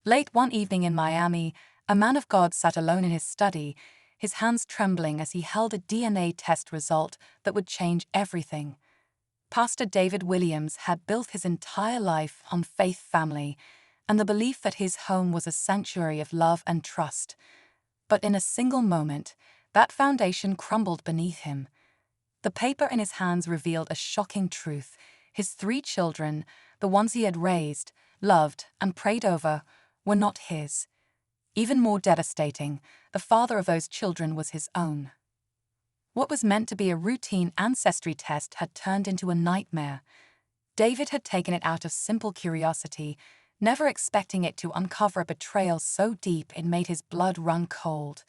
Late one evening in Miami, a man of God sat alone in his study, his hands trembling as he held a DNA test result that would change everything. Pastor David Williams had built his entire life on faith, family, and the belief that his home was a sanctuary of love and trust. But in a single moment, that foundation crumbled beneath him. The paper in his hands revealed a shocking truth. His 3 children, the ones he had raised, loved, and prayed over, were not his. Even more devastating, the father of those children was his own. What was meant to be a routine ancestry test had turned into a nightmare. David had taken it out of simple curiosity, never expecting it to uncover a betrayal so deep it made his blood run cold.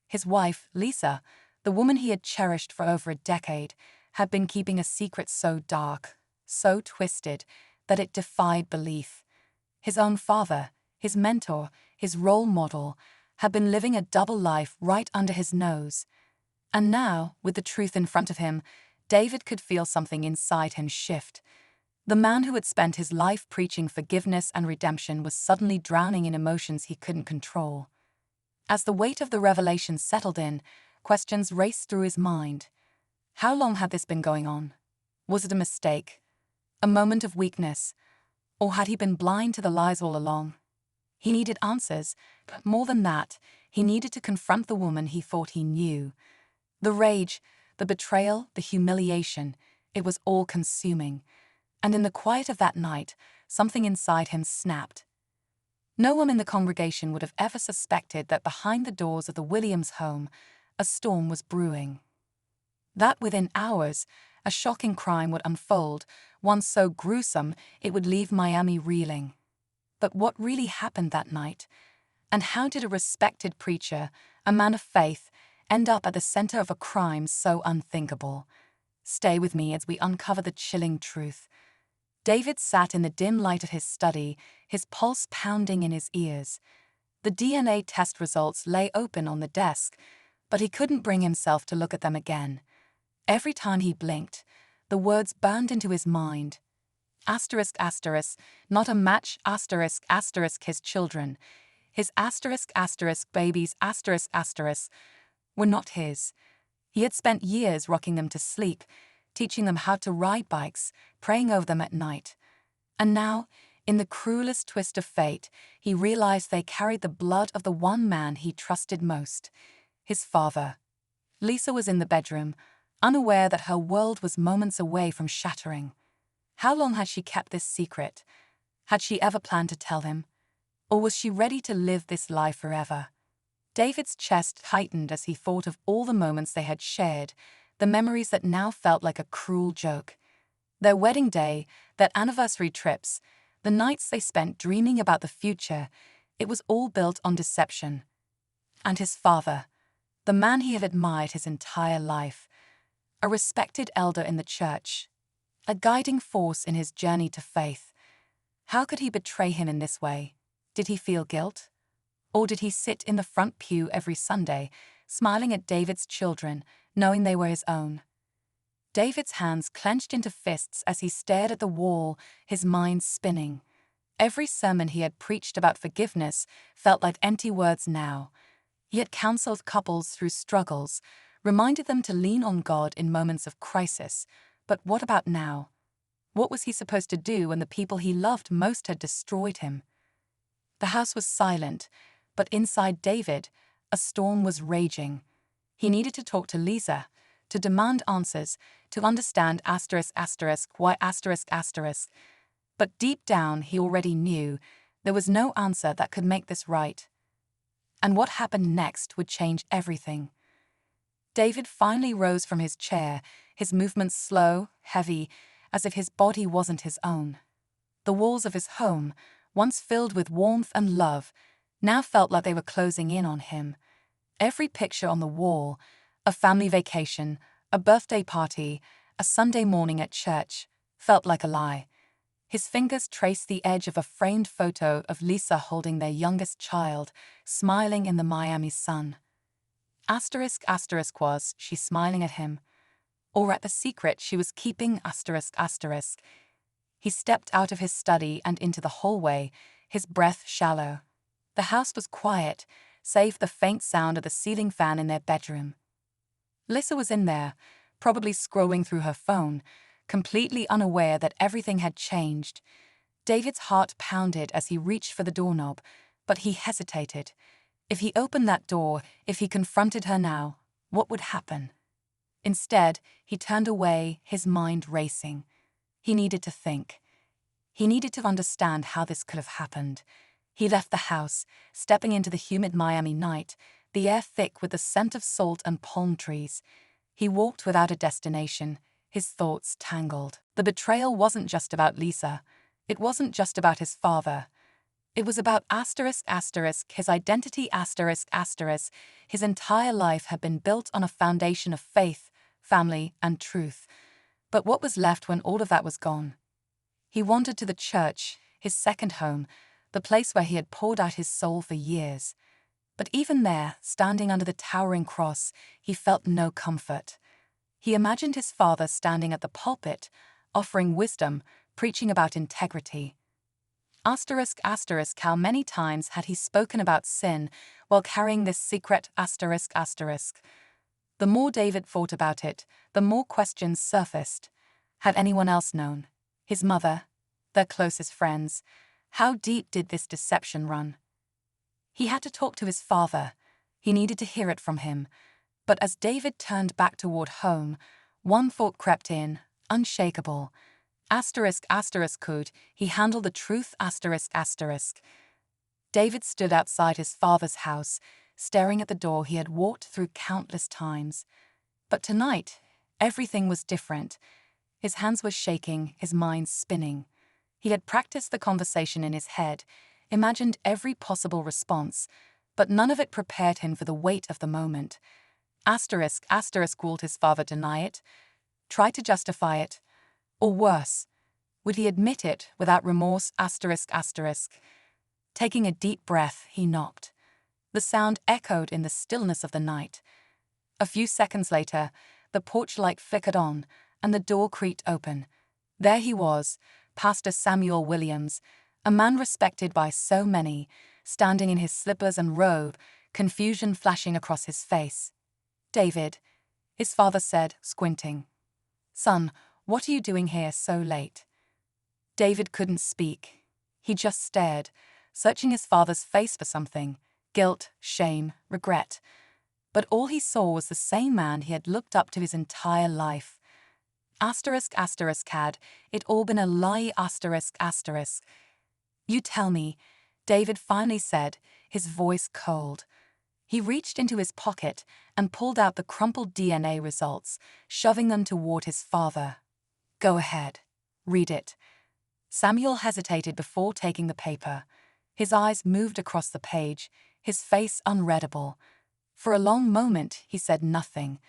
His wife, Lisa, the woman he had cherished for over a decade, had been keeping a secret so dark, so twisted, that it defied belief. His own father, his mentor, his role model, had been living a double life right under his nose. And now, with the truth in front of him, David could feel something inside him shift. The man who had spent his life preaching forgiveness and redemption was suddenly drowning in emotions he couldn't control. As the weight of the revelation settled in, questions raced through his mind. How long had this been going on? Was it a mistake? A moment of weakness? Or had he been blind to the lies all along? He needed answers, but more than that, he needed to confront the woman he thought he knew. The rage, the betrayal, the humiliation, it was all consuming. And in the quiet of that night, something inside him snapped. No one in the congregation would have ever suspected that behind the doors of the Williams home, a storm was brewing. That within hours, a shocking crime would unfold, one so gruesome it would leave Miami reeling. But what really happened that night? And how did a respected preacher, a man of faith, end up at the center of a crime so unthinkable? Stay with me as we uncover the chilling truth. David sat in the dim light of his study, his pulse pounding in his ears. The DNA test results lay open on the desk, but he couldn't bring himself to look at them again. Every time he blinked, the words burned into his mind. Asterisk, asterisk, not a match, asterisk, asterisk, his children. His asterisk, asterisk, babies, asterisk, asterisk, were not his. He had spent years rocking them to sleep, teaching them how to ride bikes, praying over them at night. And now, in the cruelest twist of fate, he realized they carried the blood of the one man he trusted most, his father. Lisa was in the bedroom, unaware that her world was moments away from shattering. How long had she kept this secret? Had she ever planned to tell him? Or was she ready to live this life forever? David's chest tightened as he thought of all the moments they had shared, the memories that now felt like a cruel joke. Their wedding day, their anniversary trips, the nights they spent dreaming about the future, it was all built on deception. And his father, the man he had admired his entire life, a respected elder in the church, a guiding force in his journey to faith. How could he betray him in this way? Did he feel guilt? Or did he sit in the front pew every Sunday, smiling at David's children, knowing they were his own? David's hands clenched into fists as he stared at the wall, his mind spinning. Every sermon he had preached about forgiveness felt like empty words now. He had counseled couples through struggles, reminded them to lean on God in moments of crisis. But what about now? What was he supposed to do when the people he loved most had destroyed him? The house was silent, but inside David, a storm was raging. He needed to talk to Lisa, to demand answers, to understand asterisk, asterisk, why asterisk, asterisk. But deep down, he already knew there was no answer that could make this right. And what happened next would change everything. David finally rose from his chair, his movements slow, heavy, as if his body wasn't his own. The walls of his home, once filled with warmth and love, now felt like they were closing in on him. Every picture on the wall, a family vacation, a birthday party, a Sunday morning at church, felt like a lie. His fingers traced the edge of a framed photo of Lisa holding their youngest child, smiling in the Miami sun. Asterisk, asterisk, was she smiling at him? Or at the secret she was keeping, asterisk, asterisk? He stepped out of his study and into the hallway, his breath shallow. The house was quiet, save the faint sound of the ceiling fan in their bedroom. Lissa was in there, probably scrolling through her phone, completely unaware that everything had changed. David's heart pounded as he reached for the doorknob, but he hesitated. If he opened that door, if he confronted her now, what would happen? Instead, he turned away, his mind racing. He needed to think. He needed to understand how this could have happened. He left the house, stepping into the humid Miami night, the air thick with the scent of salt and palm trees. He walked without a destination, his thoughts tangled. The betrayal wasn't just about Lisa. It wasn't just about his father. It was about his identity his entire life had been built on a foundation of faith, family, and truth. But what was left when all of that was gone? He wandered to the church, his second home, the place where he had poured out his soul for years. But even there, standing under the towering cross, he felt no comfort. He imagined his father standing at the pulpit, offering wisdom, preaching about integrity. How many times had he spoken about sin while carrying this secret ? The more David thought about it, the more questions surfaced. Had anyone else known? His mother? Their closest friends? How deep did this deception run? He had to talk to his father. He needed to hear it from him. But as David turned back toward home, one thought crept in, unshakable. Could he handle the truth ? David stood outside his father's house, staring at the door he had walked through countless times. But tonight, everything was different. His hands were shaking, his mind spinning. He had practiced the conversation in his head, imagined every possible response, but none of it prepared him for the weight of the moment. Would his father deny it? Try to justify it? Or worse, would he admit it without remorse ? Taking a deep breath, he knocked. The sound echoed in the stillness of the night. A few seconds later, the porch light flickered on, and the door creaked open. There he was, Pastor Samuel Williams, a man respected by so many, standing in his slippers and robe, confusion flashing across his face. "David," his father said, squinting. "Son, what are you doing here so late?" David couldn't speak. He just stared, searching his father's face for something: guilt, shame, regret. But all he saw was the same man he had looked up to his entire life. Had it all been a lie? "You tell me," David finally said, his voice cold. He reached into his pocket and pulled out the crumpled DNA results, shoving them toward his father. "Go ahead. Read it." Samuel hesitated before taking the paper. His eyes moved across the page, his face unreadable. For a long moment, he said nothing.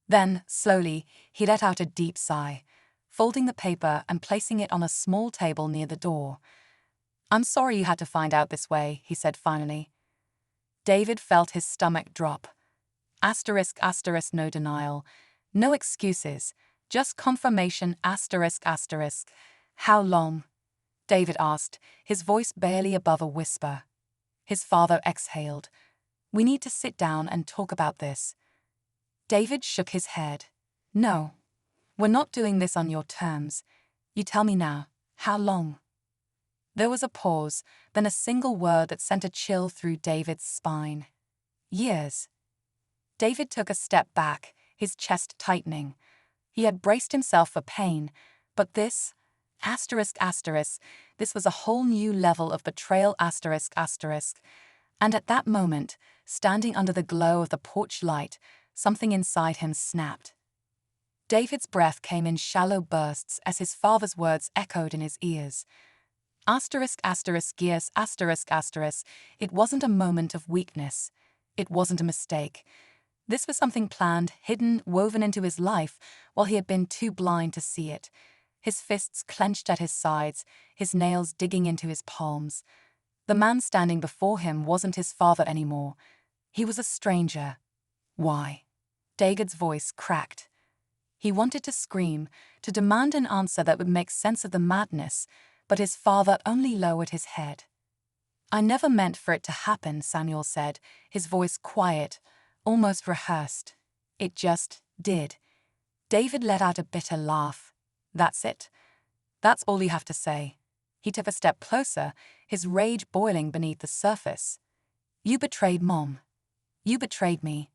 Then, slowly, he let out a deep sigh, folding the paper and placing it on a small table near the door. "I'm sorry you had to find out this way," he said finally. David felt his stomach drop. No denial, no excuses, just confirmation. "How long?" David asked, his voice barely above a whisper. His father exhaled. "We need to sit down and talk about this." David shook his head. "No, we're not doing this on your terms. You tell me now, how long?" There was a pause, then a single word that sent a chill through David's spine. "Years." David took a step back, his chest tightening. He had braced himself for pain, but this, this was a whole new level of betrayal. And at that moment, standing under the glow of the porch light, something inside him snapped. David's breath came in shallow bursts as his father's words echoed in his ears. It wasn't a moment of weakness. It wasn't a mistake. This was something planned, hidden, woven into his life while he had been too blind to see it. His fists clenched at his sides, his nails digging into his palms. The man standing before him wasn't his father anymore. He was a stranger. "Why?" David's voice cracked. He wanted to scream, to demand an answer that would make sense of the madness, but his father only lowered his head. I never meant for it to happen, Samuel said, his voice quiet, almost rehearsed. It just did. David let out a bitter laugh. That's it. That's all you have to say. He took a step closer, his rage boiling beneath the surface. You betrayed Mom. You betrayed me.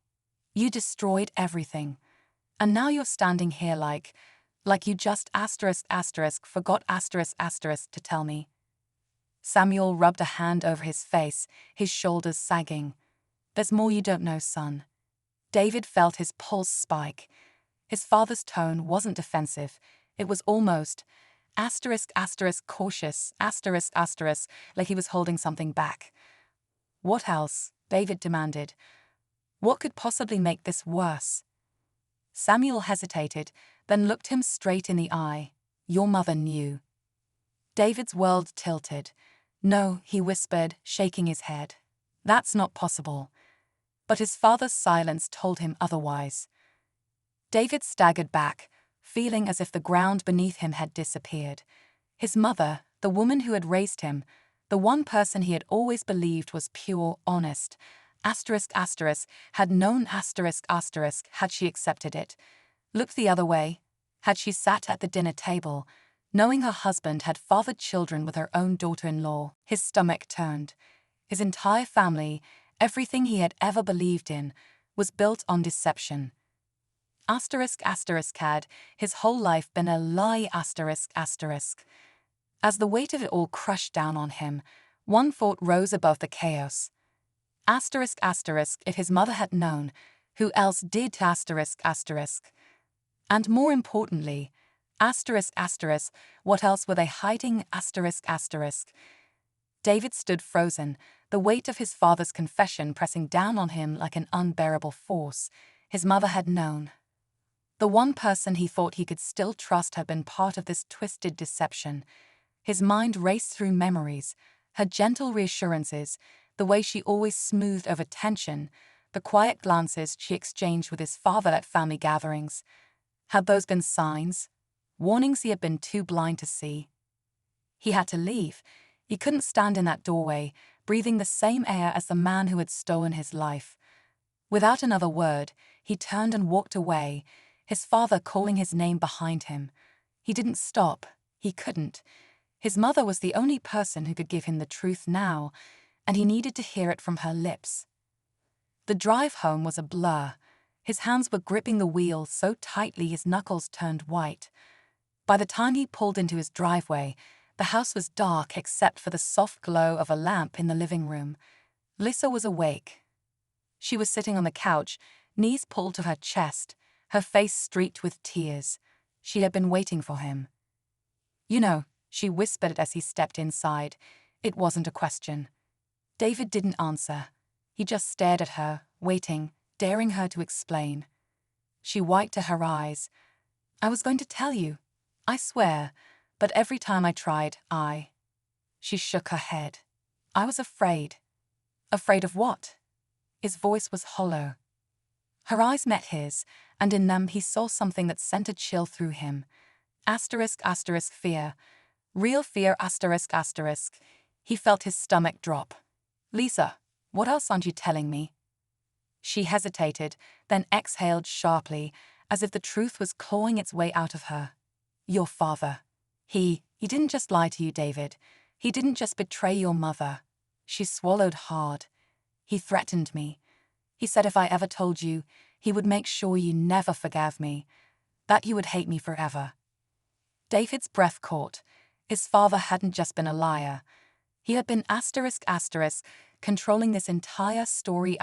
You destroyed everything. And now you're standing here like you just forgot to tell me. Samuel rubbed a hand over his face, his shoulders sagging. There's more you don't know, son. David felt his pulse spike. His father's tone wasn't defensive. It was almost cautious, like he was holding something back. What else? David demanded. What could possibly make this worse? Samuel hesitated, then looked him straight in the eye. Your mother knew. David's world tilted. No, he whispered, shaking his head. That's not possible. But his father's silence told him otherwise. David staggered back, feeling as if the ground beneath him had disappeared. His mother, the woman who had raised him, the one person he had always believed was pure, honest, had known had she accepted it, looked the other way, had she sat at the dinner table, knowing her husband had fathered children with her own daughter-in-law. His stomach turned. His entire family, everything he had ever believed in, was built on deception. Had his whole life been a lie. As the weight of it all crushed down on him, one thought rose above the chaos. If his mother had known, who else did? And more importantly, what else were they hiding? David stood frozen, the weight of his father's confession pressing down on him like an unbearable force. His mother had known. The one person he thought he could still trust had been part of this twisted deception. His mind raced through memories, her gentle reassurances, the way she always smoothed over tension, the quiet glances she exchanged with his father at family gatherings. Had those been signs? Warnings he had been too blind to see? He had to leave. He couldn't stand in that doorway, breathing the same air as the man who had stolen his life. Without another word, he turned and walked away, his father calling his name behind him. He didn't stop. He couldn't. His mother was the only person who could give him the truth now, and he needed to hear it from her lips. The drive home was a blur. His hands were gripping the wheel so tightly his knuckles turned white. By the time he pulled into his driveway, the house was dark except for the soft glow of a lamp in the living room. Lisa was awake. She was sitting on the couch, knees pulled to her chest, her face streaked with tears. She had been waiting for him. You know, she whispered as he stepped inside. It wasn't a question. David didn't answer. He just stared at her, waiting, daring her to explain. She wiped at her eyes. I was going to tell you, I swear, but every time I tried, She shook her head. I was afraid. Afraid of what? His voice was hollow. Her eyes met his, and in them he saw something that sent a chill through him. Fear. Real fear. He felt his stomach drop. Lisa, what else aren't you telling me? She hesitated, then exhaled sharply, as if the truth was clawing its way out of her. Your father. He didn't just lie to you, David. He didn't just betray your mother. She swallowed hard. He threatened me. He said if I ever told you, he would make sure you never forgave me, that you would hate me forever. David's breath caught. His father hadn't just been a liar. He had been controlling this entire story.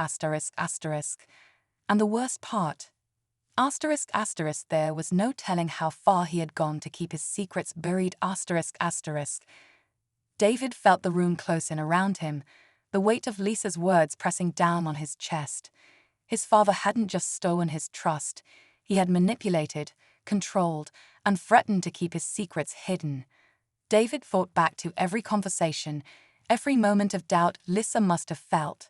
And the worst part, there was no telling how far he had gone to keep his secrets buried. David felt the room close in around him, the weight of Lisa's words pressing down on his chest. His father hadn't just stolen his trust, he had manipulated, controlled, and threatened to keep his secrets hidden. David thought back to every conversation, every moment of doubt Lisa must have felt.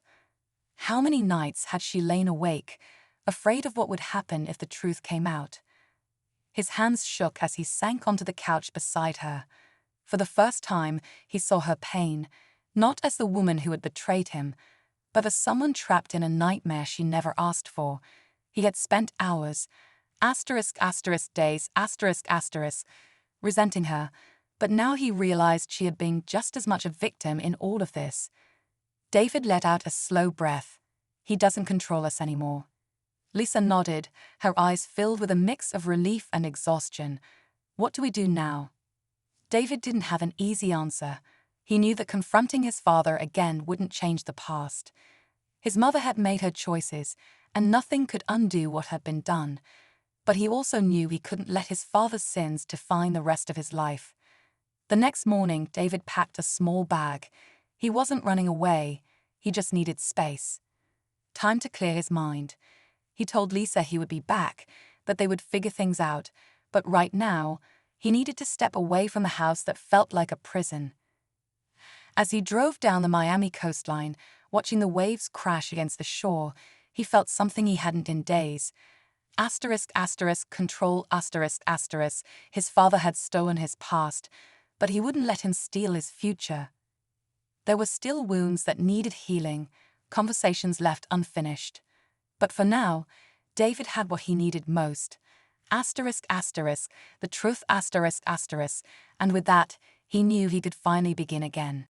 How many nights had she lain awake, afraid of what would happen if the truth came out? His hands shook as he sank onto the couch beside her. For the first time, he saw her pain, Not as the woman who had betrayed him, but as someone trapped in a nightmare she never asked for. He had spent hours, days, resenting her, but now he realized she had been just as much a victim in all of this. David let out a slow breath. He doesn't control us anymore. Lisa nodded, her eyes filled with a mix of relief and exhaustion. What do we do now? David didn't have an easy answer. He knew that confronting his father again wouldn't change the past. His mother had made her choices, and nothing could undo what had been done. But he also knew he couldn't let his father's sins define the rest of his life. The next morning, David packed a small bag. He wasn't running away, he just needed space. Time to clear his mind. He told Lisa he would be back, that they would figure things out, but right now, he needed to step away from the house that felt like a prison. As he drove down the Miami coastline, watching the waves crash against the shore, he felt something he hadn't in days. Control. His father had stolen his past, but he wouldn't let him steal his future. There were still wounds that needed healing, conversations left unfinished. But for now, David had what he needed most. The truth. And with that, he knew he could finally begin again.